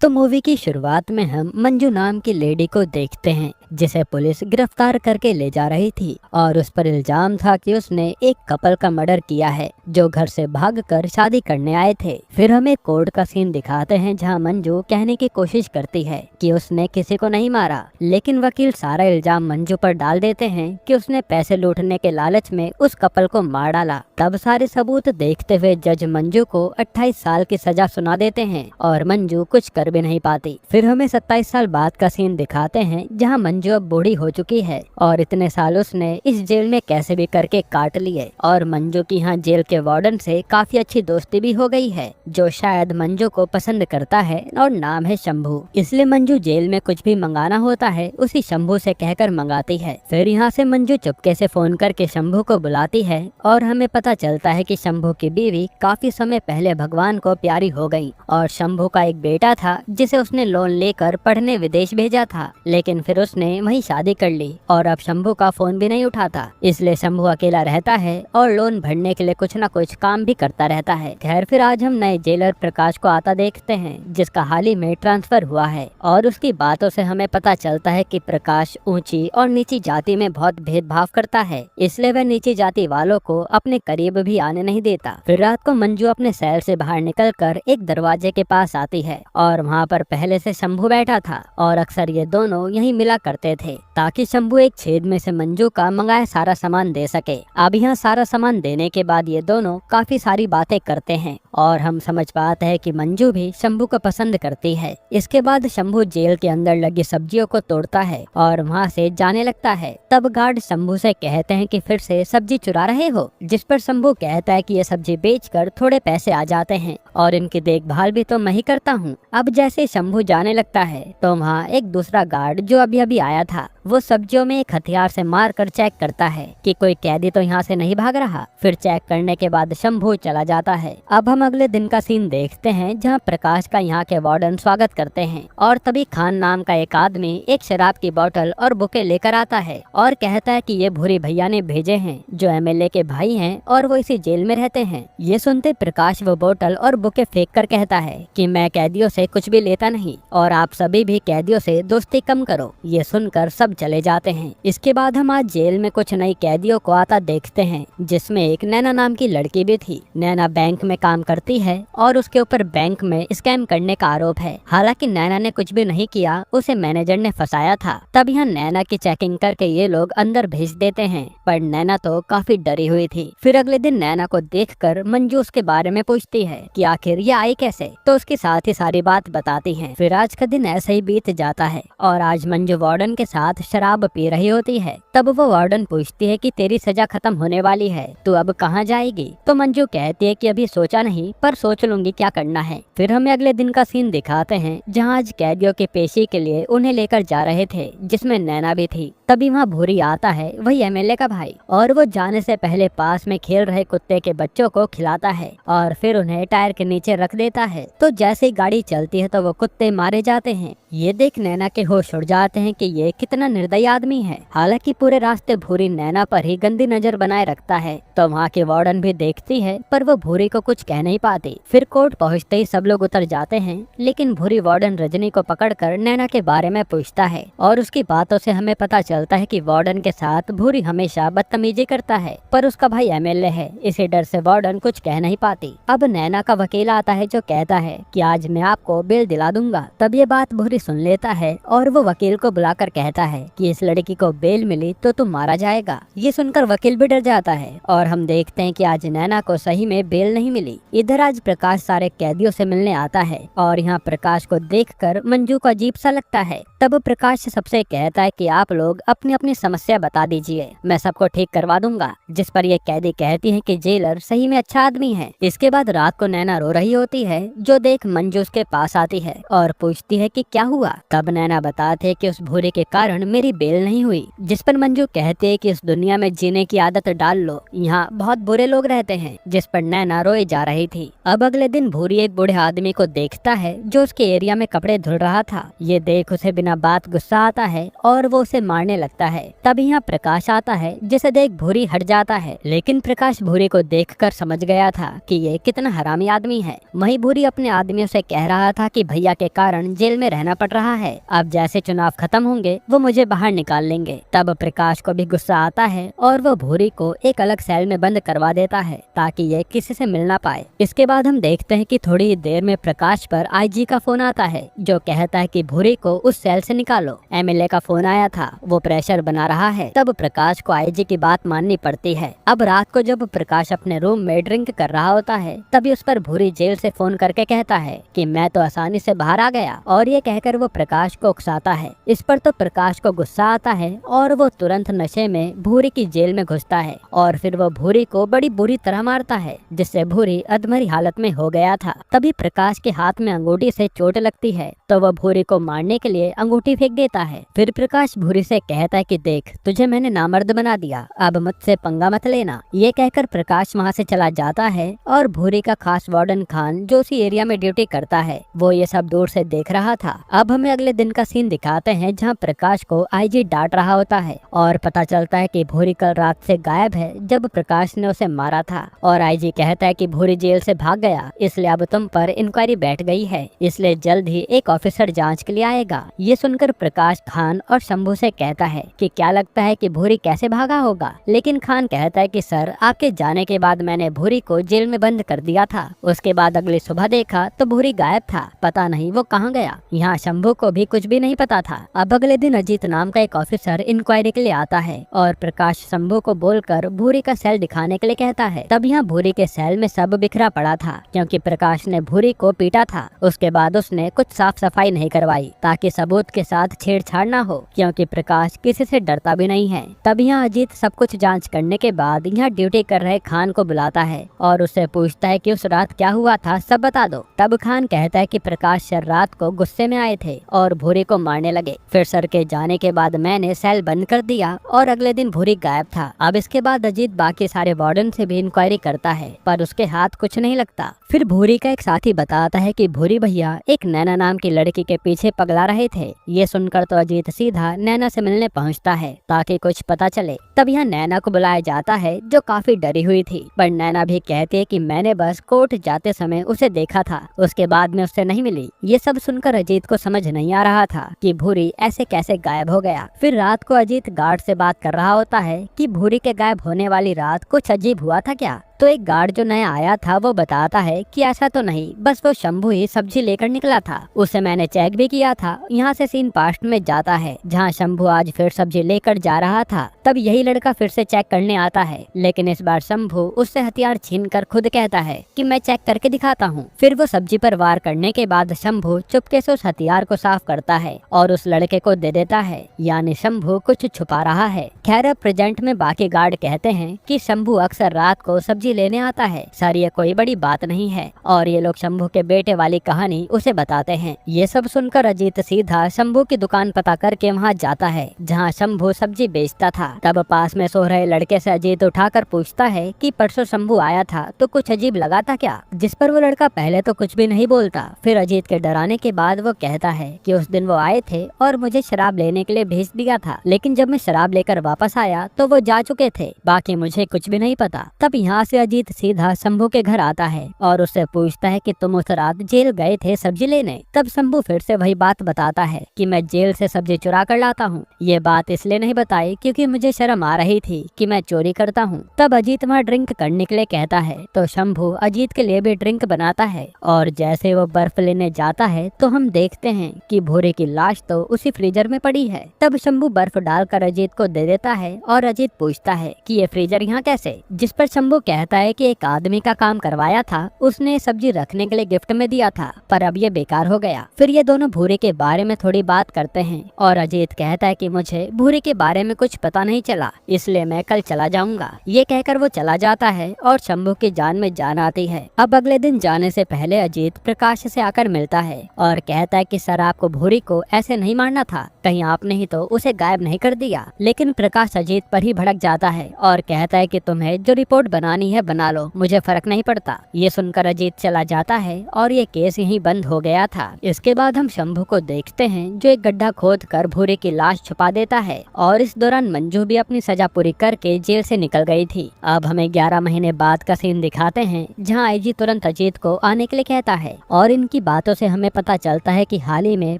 तो मूवी की शुरुआत में हम मंजू नाम की लेडी को देखते हैं जिसे पुलिस गिरफ्तार करके ले जा रही थी और उस पर इल्जाम था कि उसने एक कपल का मर्डर किया है जो घर से भागकर शादी करने आए थे। फिर हमें कोर्ट का सीन दिखाते हैं जहां मंजू कहने की कोशिश करती है कि उसने किसी को नहीं मारा, लेकिन वकील सारा इल्जाम मंजू पर डाल देते हैं कि उसने पैसे लूटने के लालच में उस कपल को मार डाला। तब सारे सबूत देखते हुए जज मंजू को 28 साल की सजा सुना देते हैं और मंजू कुछ कर भी नहीं पाती। फिर हमें 27 साल बाद का सीन दिखाते हैं जहां मंजू अब बूढ़ी हो चुकी है और इतने साल उसने इस जेल में कैसे भी करके काट लिए और मंजू की यहाँ जेल के वार्डन से काफी अच्छी दोस्ती भी हो गई है जो शायद मंजू को पसंद करता है और नाम है शंभू। इसलिए मंजू जेल में कुछ भी मंगाना होता है उसी शंभू से कहकर मंगाती है। फिर यहाँ से मंजू चुपके से फोन करके शंभू को बुलाती है और हमें पता चलता है कि शंभू की बीवी काफी समय पहले भगवान को प्यारी हो गई और शंभू का एक बेटा था जिसे उसने लोन लेकर पढ़ने विदेश भेजा था, लेकिन फिर उसने वहीं शादी कर ली और अब शंभू का फोन भी नहीं उठाता। इसलिए शंभू अकेला रहता है और लोन भरने के लिए कुछ न कुछ काम भी करता रहता है। खैर फिर आज हम नए जेलर प्रकाश को आता देखते हैं जिसका हाल ही में ट्रांसफर हुआ है और उसकी बातों से हमें पता चलता है कि प्रकाश ऊंची और नीची जाति में बहुत भेदभाव करता है, इसलिए वह नीची जाति वालों को अपने करीब भी आने नहीं देता। फिर रात को मंजू अपने सेल से बाहर निकलकर एक दरवाजे के पास आती है और वहाँ पर पहले से शंभू बैठा था और अक्सर ये दोनों यहीं मिला करते थे ताकि शंभू एक छेद में से मंजू का मंगाया सारा सामान दे सके। अब यहाँ सारा सामान देने के बाद ये दोनों काफी सारी बातें करते हैं और हम समझ पाते हैं कि मंजू भी शंभू को पसंद करती है। इसके बाद शंभू जेल के अंदर लगी सब्जियों को तोड़ता है और वहाँ से जाने लगता है। तब गार्ड शंभू से कहते हैं कि फिर से सब्जी चुरा रहे हो, जिस पर शंभू कहता है कि ये सब्जी बेचकर थोड़े पैसे आ जाते हैं और इनकी देखभाल भी तो मैं ही करता हूँ। अब जैसे शंभू जाने लगता है तो वहाँ एक दूसरा गार्ड जो अभी अभी आया था वो सब्जियों में एक हथियार से मारकर चेक करता है कि कोई कैदी तो यहाँ से नहीं भाग रहा। फिर चेक करने के बाद शंभू चला जाता है। अब हम अगले दिन का सीन देखते हैं जहाँ प्रकाश का यहाँ के वार्डन स्वागत करते हैं और तभी खान नाम का एक आदमी एक शराब की बोतल और बुके लेकर आता है और कहता है कि ये भूरी भैया ने भेजे हैं जो एमएलए के भाई हैं और वो इसी जेल में रहते हैं। ये सुनते प्रकाश वो बोतल और बुके फेंक कर कहता है कि मैं कैदियों से कुछ भी लेता नहीं और आप सभी भी कैदियों से दोस्ती कम करो। ये सुनकर सब चले जाते हैं। इसके बाद हम आज जेल में कुछ नई कैदियों को आता देखते हैं जिसमें एक नैना नाम की लड़की भी थी। नैना बैंक में काम करती है और उसके ऊपर बैंक में स्कैम करने का आरोप है। हालांकि नैना ने कुछ भी नहीं किया, उसे मैनेजर ने फंसाया था। तब यहाँ नैना की चेकिंग करके ये लोग अंदर भेज देते हैं, पर नैना तो काफी डरी हुई थी। फिर अगले दिन नैना को देखकर मंजू उसके बारे में पूछती है कि आखिर ये आई कैसे, तो उसके साथ ही सारी बात बताती है। फिर आज का दिन ऐसे ही बीत जाता है और आज मंजू वार्डन के साथ शराब पी रही होती है। तब वो वार्डन पूछती है कि तेरी सजा खत्म होने वाली है, तू अब कहाँ जाएगी? तो मंजू कहती है कि अभी सोचा नहीं, पर सोच लूंगी क्या करना है। फिर हमें अगले दिन का सीन दिखाते हैं जहाँ आज कैदियों की पेशी के लिए उन्हें लेकर जा रहे थे जिसमें नैना भी थी। तभी वहाँ भूरी आता है, वही एमएलए का भाई, और वो जाने से पहले पास में खेल रहे कुत्ते के बच्चों को खिलाता है और फिर उन्हें टायर के नीचे रख देता है। तो जैसे ही गाड़ी चलती है तो वो कुत्ते मारे जाते हैं। ये देख नैना के होश उड़ जाते हैं कि ये कितना निर्दयी आदमी है। हालांकि पूरे रास्ते भूरी नैना पर ही गंदी नजर बनाए रखता है। तो वहाँ के वार्डन भी देखती है पर वो भूरी को कुछ कह नहीं पाती। फिर कोर्ट पहुँचते ही सब लोग उतर जाते हैं, लेकिन भूरी वार्डन रजनी को पकड़कर नैना के बारे में पूछता है और उसकी बातों से हमें पता चलता है कि वार्डन के साथ भूरी हमेशा बदतमीजी करता है, पर उसका भाई एमएलए है, इसी डर से वार्डन कुछ कह नहीं पाती। अब नैना का वकील आता है जो कहता है कि आज मैं आपको बेल दिला दूंगा। तब ये बात भूरी सुन लेता है और वो वकील को बुलाकर कहता है कि इस लड़की को बेल मिली तो तुम मारा जाएगा। ये सुनकर वकील भी डर जाता है और हम देखते हैं कि आज नैना को सही में बेल नहीं मिली। इधर आज प्रकाश सारे कैदियों से मिलने आता है और यहाँ प्रकाश को देखकर मंजू को अजीब सा लगता है। तब प्रकाश सबसे कहता है कि आप लोग अपनी अपनी समस्या बता दीजिए, मैं सबको ठीक करवा दूंगा। जिस पर ये कैदी कहती है कि जेलर सही में अच्छा आदमी है। इसके बाद रात को नैना रो रही होती है जो देख मंजू उसके पास आती है और पूछती है कि क्या हुआ। तब नैना बताते है कि उस भूरे के कारण मेरी बेल नहीं हुई। जिस पर मंजू कहती है कि इस दुनिया में जीने की आदत डाल लो, यहाँ बहुत बुरे लोग रहते हैं। जिस पर नैना रोए जा रही थी। अब अगले दिन भूरी एक बूढ़े आदमी को देखता है जो उसके एरिया में कपड़े धुल रहा था। ये देख उसे बिना बात गुस्सा आता है और वो उसे मारने करने लगता है। तभी यहाँ प्रकाश आता है, जिसे देख भूरी हट जाता है, लेकिन प्रकाश भूरी को देखकर समझ गया था कि ये कितना हरामी आदमी है। वहीं भूरी अपने आदमियों से कह रहा था कि भैया के कारण जेल में रहना पड़ रहा है, अब जैसे चुनाव खत्म होंगे वो मुझे बाहर निकाल लेंगे। तब प्रकाश को भी गुस्सा आता है और वो भूरी को एक अलग सेल में बंद करवा देता है ताकि ये किसी से मिल ना पाए। इसके बाद हम देखते हैं कि थोड़ी ही देर में प्रकाश पर आईजी का फोन आता है, जो कहता है कि भूरी को उस सेल से निकालो। एमएलए का फोन आया था, वो प्रेशर बना रहा है। तब प्रकाश को आईजी की बात माननी पड़ती है। अब रात को जब प्रकाश अपने रूम में ड्रिंक कर रहा होता है, तभी उस पर भूरी जेल से फोन करके कहता है कि मैं तो आसानी से बाहर आ गया, और ये कहकर वो प्रकाश को उकसाता है। इस पर तो प्रकाश को गुस्सा आता है और वो तुरंत नशे में भूरी की जेल में घुसता है और फिर वो भूरी को बड़ी बुरी तरह मारता है, जिससे भूरी अधमरी हालत में हो गया था। तभी प्रकाश के हाथ में अंगूठी से चोट लगती है, तो वह भूरी को मारने के लिए अंगूठी फेंक देता है। फिर प्रकाश भूरी से कहता है कि देख, तुझे मैंने नामर्द बना दिया, अब मुझसे पंगा मत लेना। ये कहकर प्रकाश वहाँ से चला जाता है और भूरी का खास वार्डन खान, जो उसी एरिया में ड्यूटी करता है, वो ये सब दूर से देख रहा था। अब हमें अगले दिन का सीन दिखाते हैं, जहाँ प्रकाश को आईजी डांट रहा होता है और पता चलता है कि भूरी कल रात से गायब है, जब प्रकाश ने उसे मारा था। और आईजी कहता है कि भूरी जेल से भाग गया, इसलिए अब तुम पर इंक्वायरी बैठ गई है, इसलिए जल्द ही एक ऑफिसर जांच के लिए आएगा। ये सुनकर प्रकाश खान और शंभू से कहता है कि क्या लगता है कि भूरी कैसे भागा होगा, लेकिन खान कहता है कि सर, आपके जाने के बाद मैंने भूरी को जेल में बंद कर दिया था। उसके बाद अगली सुबह देखा तो भूरी गायब था, पता नहीं वो कहाँ गया। यहाँ शंभू को भी कुछ भी नहीं पता था। अब अगले दिन अजीत नाम का एक ऑफिसर इंक्वायरी के लिए आता है और प्रकाश शंभू को बोलकर भूरी का सेल दिखाने के लिए कहता है। तब यहाँ भूरी के सेल में सब बिखरा पड़ा था, क्योंकि प्रकाश ने भूरी को पीटा था। उसके बाद उसने कुछ साफ सफाई नहीं करवाई ताकि सबूत के साथ छेड़छाड़ ना हो, क्योंकि प्रकाश किसी से डरता भी नहीं है। तब यहाँ अजीत सब कुछ जांच करने के बाद यहाँ ड्यूटी कर रहे खान को बुलाता है और उससे पूछता है कि उस रात क्या हुआ था, सब बता दो। तब खान कहता है कि प्रकाश सर रात को गुस्से में आए थे और भूरी को मारने लगे, फिर सर के जाने के बाद मैंने सेल बंद कर दिया और अगले दिन भूरी गायब था। अब इसके बाद अजीत बाकी सारे वार्डन से भी इंक्वायरी करता है, पर उसके हाथ कुछ नहीं लगता। फिर भूरी का एक साथी बताता है कि भूरी भैया एक नैना नाम की लड़की के पीछे पगला रहे थे। ये सुनकर तो अजीत सीधा नैना से मिलने पहुंचता है ताकि कुछ पता चले। तब यहाँ नैना को बुलाया जाता है, जो काफी डरी हुई थी, पर नैना भी कहती है कि मैंने बस कोर्ट जाते समय उसे देखा था, उसके बाद में उससे नहीं मिली। ये सब सुनकर अजीत को समझ नहीं आ रहा था कि भूरी ऐसे कैसे गायब हो गया। फिर रात को अजीत गार्ड से बात कर रहा होता है कि भूरी के गायब होने वाली रात कुछ अजीब हुआ था क्या। तो एक गार्ड जो नया आया था वो बताता है कि ऐसा तो नहीं, बस वो शंभू ही सब्जी लेकर निकला था, उसे मैंने चेक भी किया था। यहाँ से सीन पास्ट में जाता है, जहाँ शंभू आज फिर सब्जी लेकर जा रहा था। तब यही लड़का फिर से चेक करने आता है, लेकिन इस बार शंभू उससे हथियार छीनकर खुद कहता है कि मैं चेक करके दिखाता हूँ। फिर वो सब्जी पर वार करने के बाद शंभू चुपके से उस हथियार को साफ करता है और उस लड़के को दे देता है, यानी शंभू कुछ छुपा रहा है। खैर प्रेजेंट में बाकी गार्ड कहते हैं कि शंभू अक्सर रात को सब्जी लेने आता है, सर ये कोई बड़ी बात नहीं है, और ये लोग शंभू के बेटे वाली कहानी उसे बताते हैं। ये सब सुनकर अजीत सीधा शंभू की दुकान पता करके वहाँ जाता है, जहाँ शंभू सब्जी बेचता था। तब पास में सो रहे लड़के से अजीत उठाकर पूछता है कि परसों शंभू आया था तो कुछ अजीब लगा था क्या, जिस पर वो लड़का पहले तो कुछ भी नहीं बोलता। फिर अजीत के डराने के बाद वो कहता है कि उस दिन वो आए थे और मुझे शराब लेने के लिए भेज दिया था, लेकिन जब मैं शराब लेकर वापस आया तो वो जा चुके थे, बाकी मुझे कुछ भी नहीं पता। तब यहाँ से अजीत सीधा शंभू के घर आता है और उससे पूछता है कि तुम उस रात जेल गए थे सब्जी लेने। तब शंभू फिर से वही बात बताता है कि मैं जेल से सब्जी चुरा कर लाता हूँ। ये बात इसलिए नहीं बताई क्योंकि मुझे शर्म आ रही थी कि मैं चोरी करता हूँ। तब अजीत वहाँ ड्रिंक करने के लिए कहता है तो शंभू अजीत के लिए भी ड्रिंक बनाता है, और जैसे वो बर्फ लेने जाता है तो हम देखते हैं कि भूरे की लाश तो उसी फ्रीजर में पड़ी है। तब शंभू बर्फ डालकर अजीत को दे देता है और अजीत पूछता है कि ये फ्रीजर यहाँ कैसे, जिस पर शंभू कहता है कि एक आदमी का काम करवाया था, उसने सब्जी रखने के लिए गिफ्ट में दिया था, पर अब ये बेकार हो गया। फिर ये दोनों भूरे के बारे में थोड़ी बात करते हैं और अजीत कहता है कि मुझे भूरे के बारे में कुछ पता नहीं चला, इसलिए मैं कल चला जाऊंगा। ये कहकर वो चला जाता है और शंभू की जान में जान आती है। अब अगले दिन जाने से पहले अजीत प्रकाश से आकर मिलता है और कहता है कि सर आपको भूरी को ऐसे नहीं मारना था, कहीं आपने ही तो उसे गायब नहीं कर दिया। लेकिन प्रकाश अजीत पर ही भड़क जाता है और कहता है कि तुम्हें जो रिपोर्ट बनानी है बना लो, मुझे फर्क नहीं पड़ता। ये सुनकर अजीत चला जाता है और ये केस यहीं बंद हो गया था। इसके बाद हम शंभू को देखते हैं जो एक गड्ढा खोद कर भूरी की लाश छुपा देता है और इस दौरान मंजू भी अपनी सजा पूरी करके जेल से निकल गई थी। अब हमें 11 महीने बाद का सीन दिखाते हैं जहां आईजी तुरंत अजीत को आने के लिए कहता है और इनकी बातों से हमें पता चलता है कि हाल ही में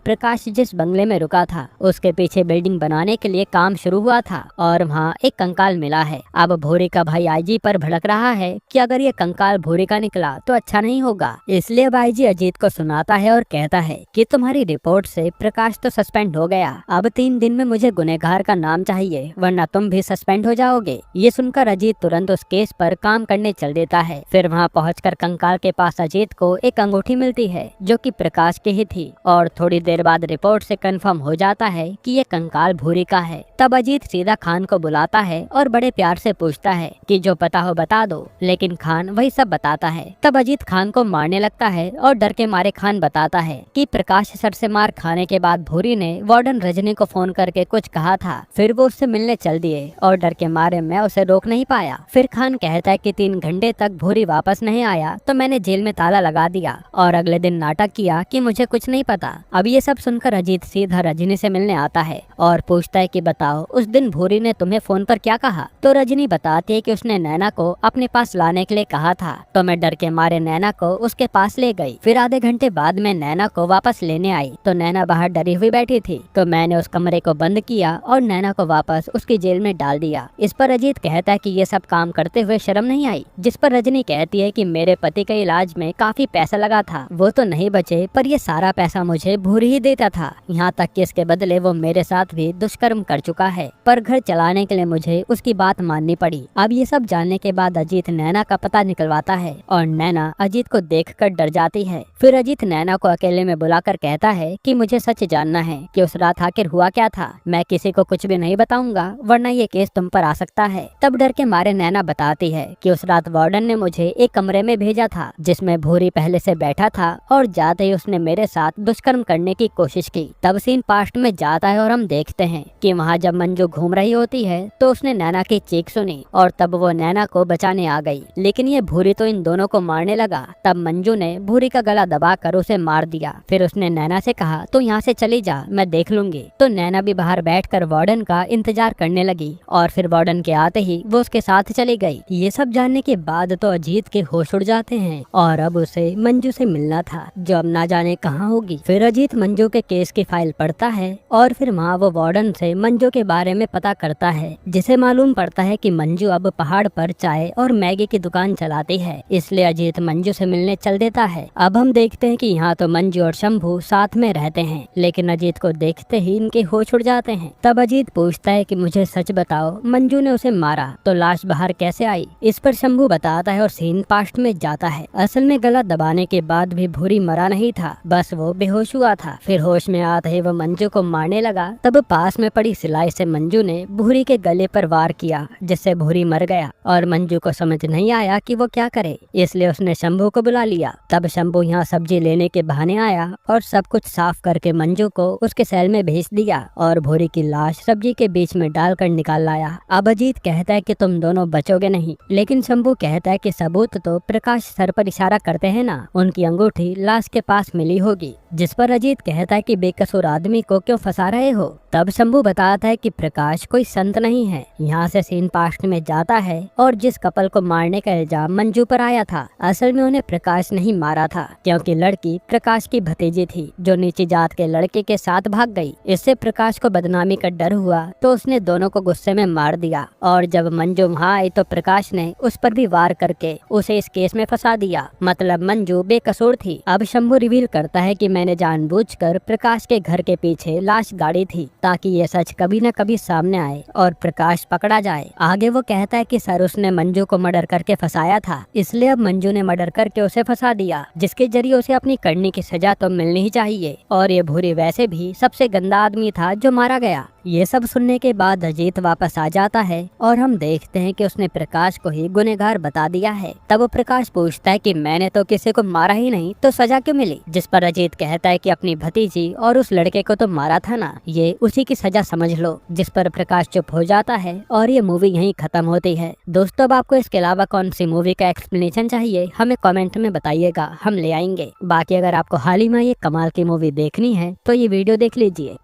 प्रकाश जिस बंगले में रुका था उसके पीछे बिल्डिंग बनाने के लिए काम शुरू हुआ था और वहाँ एक कंकाल मिला है। अब भूरी का भाई आईजी पर भड़क रहा है कि अगर ये कंकाल भूरी का निकला तो अच्छा नहीं होगा, इसलिए अब आईजी अजीत को सुनाता है और कहता है कि तुम्हारी रिपोर्ट से प्रकाश तो सस्पेंड हो गया, अब 3 दिन में मुझे गुनहगार का नाम चाहिए वरना तुम भी सस्पेंड हो जाओगे। ये सुनकर अजीत तुरंत उस केस पर काम करने चल देता है। फिर वहाँ पहुंचकर कंकाल के पास अजीत को एक अंगूठी मिलती है जो कि प्रकाश की ही थी और थोड़ी देर बाद रिपोर्ट से कंफर्म हो जाता है कि ये कंकाल भूरी का है। तब अजीत सीधा खान को बुलाता है और बड़े प्यार से पूछता है कि जो पता हो बता दो, लेकिन खान वही सब बताता है। तब अजीत खान को मारने लगता है और डर के मारे खान बताता है कि प्रकाश सर से मार खाने के बाद भूरी ने वार्डन रजनी को फोन करके कुछ कहा था, फिर वो उससे मिलने चल दिए और डर के मारे मैं उसे रोक नहीं पाया। फिर खान कहता है कि 3 घंटे तक भूरी वापस नहीं आया तो मैंने जेल में ताला लगा दिया और अगले दिन नाटक किया कि मुझे कुछ नहीं पता। अब ये सब सुनकर अजीत सीधा रजनी से मिलने आता है और पूछता है कि बताओ उस दिन भूरी ने तुम्हें फोन पर क्या कहा। तो रजनी बताती है कि उसने नैना को अपने पास लाने के लिए कहा था तो मैं डर के मारे नैना को उसके पास ले गई। फिर आधे घंटे बाद मैं नैना को वापस लेने आई तो नैना बाहर डरी हुई बैठी थी तो मैंने उस कमरे को बंद किया और नैना को वापस उसकी जेल में डाल दिया। इस पर अजीत कहता है कि ये सब काम करते हुए शर्म नहीं आई, जिस पर रजनी कहती है कि मेरे पति के इलाज में काफी पैसा लगा था, वो तो नहीं बचे पर ये सारा पैसा मुझे भूरी ही देता था, यहाँ तक कि इसके बदले वो मेरे साथ भी दुष्कर्म कर चुका है, पर घर चलाने के लिए मुझे उसकी बात माननी पड़ी। अब ये सब जानने के बाद अजीत नैना का पता निकलवाता है और नैना अजीत को देखकर डर जाती है। फिर अजीत नैना को अकेले में बुलाकर कहता है कि मुझे सच जानना है कि उस रात आखिर हुआ क्या था, मैं किसी को कुछ भी नहीं बताऊंगा वरना ये केस तुम पर आ सकता है। तब डर के मारे नैना बताती है कि उस रात वार्डन ने मुझे एक कमरे में भेजा था जिसमें भूरी पहले से बैठा था और जाते ही उसने मेरे साथ दुष्कर्म करने की कोशिश की। तब सीन पास्ट में जाता है और हम देखते हैं कि वहाँ जब मंजू घूम रही होती है तो उसने नैना की चीख सुनी और तब वो नैना को बचाने आ गई, लेकिन ये भूरी तो इन दोनों को मारने लगा। तब मंजू ने भूरी का गला दबाकर उसे मार दिया। फिर उसने नैना से कहा तो यहाँ से चली जा, मैं देख लूंगी। तो नैना भी बाहर बैठकर वार्डन का इंतजार करने लगी और फिर वार्डन के आते ही वो उसके साथ चली गई। ये सब जानने के बाद तो अजीत के होश उड़ जाते हैं और अब उसे मंजू से मिलना था जो अब ना जाने कहाँ होगी। फिर अजीत मंजू के केस की फाइल पढ़ता है और फिर वहाँ वो वार्डन से मंजू के बारे में पता करता है, जिसे मालूम पड़ता है कि मंजू अब पहाड़ पर चाय और मैगी की दुकान चलाती है, इसलिए अजीत मंजू से मिलने चल देता है। अब हम देखते हैं कि यहाँ तो मंजू और शंभू साथ में रहते हैं, लेकिन अजीत को देखते ही इनके होश उड़ जाते हैं। तब अजीत पूछता है कि मुझे सच बताओ, मंजू ने उसे मारा तो लाश बाहर कैसे आई। इस पर शंभू बताता है और सीन पास्ट में जाता है। असल में गला दबाने के बाद भी भूरी मरा नहीं था, बस वो बेहोश हुआ था। फिर होश में आते ही वो मंजू को मारने लगा। तब पास में पड़ी सिलाई से मंजू ने भूरी के गले पर वार किया जिससे भूरी मर गया और मंजू को समझ नहीं आया कि वो क्या करे, इसलिए उसने शंभू को बुला लिया। तब शंभू यहाँ सब्जी लेने के बहाने आया और सब कुछ साफ करके मंजू को उसके सेल में भेज दिया और भूरी की लाश सब्जी के बीच में डालकर निकाल लाया। अब अजीत कहता है कि तुम दोनों बचोगे नहीं, लेकिन शंभू कहता है कि सबूत तो प्रकाश सर पर इशारा करते हैं ना, उनकी अंगूठी लाश के पास मिली होगी। जिस पर अजीत कहता है कि बेकसूर आदमी को क्यों फंसा रहे हो। तब शंभू बताता है कि प्रकाश कोई संत नहीं है। यहाँ से सीन पास्ट में जाता है और जिस कपल को मारने का इल्जाम मंजू पर आया था, असल में उन्हें प्रकाश नहीं मारा था, क्योंकि लड़की प्रकाश की भतीजी थी जो नीची जात के लड़के के साथ भाग गई। इससे प्रकाश को बदनामी का डर हुआ तो उसने दोनों को गुस्से में मार दिया और जब मंजू वहाँ आई तो प्रकाश ने उस पर भी वार करके उसे इस केस में फंसा दिया, मतलब मंजू बेकसूर थी। अब शंभू रिवील करता है कि मैंने जानबूझकर प्रकाश के घर के पीछे लाश गाड़ी थी ताकि ये सच कभी न कभी सामने आए और प्रकाश पकड़ा जाए। आगे वो कहता है कि सर उसने मंजू को मर्डर करके फंसाया था, इसलिए अब मंजू ने मर्डर करके उसे फंसा दिया, जिसके जरिए उसे अपनी करने की सजा तो मिलनी ही चाहिए। और ये भूरी वैसे भी सबसे गंदा आदमी था जो मारा गया। ये सब सुनने के बाद अजीत वापस आ जाता है और हम देखते हैं कि उसने प्रकाश को ही गुनहगार बता दिया है। तब वो प्रकाश पूछता है कि मैंने तो किसी को मारा ही नहीं, तो सजा क्यों मिली? जिस पर अजीत कहता है कि अपनी भतीजी और उस लड़के को तो मारा था ना, ये उसी की सजा समझ लो। जिस पर प्रकाश चुप हो जाता है और ये मूवी यहीं खत्म होती है। दोस्तों, अब आपको इसके अलावा कौन सी मूवी का एक्सप्लेनेशन चाहिए हमें कमेंट में बताइएगा, हम ले आएंगे। बाकी अगर आपको हाल ही में ये कमाल की मूवी देखनी है तो ये वीडियो देख लीजिए।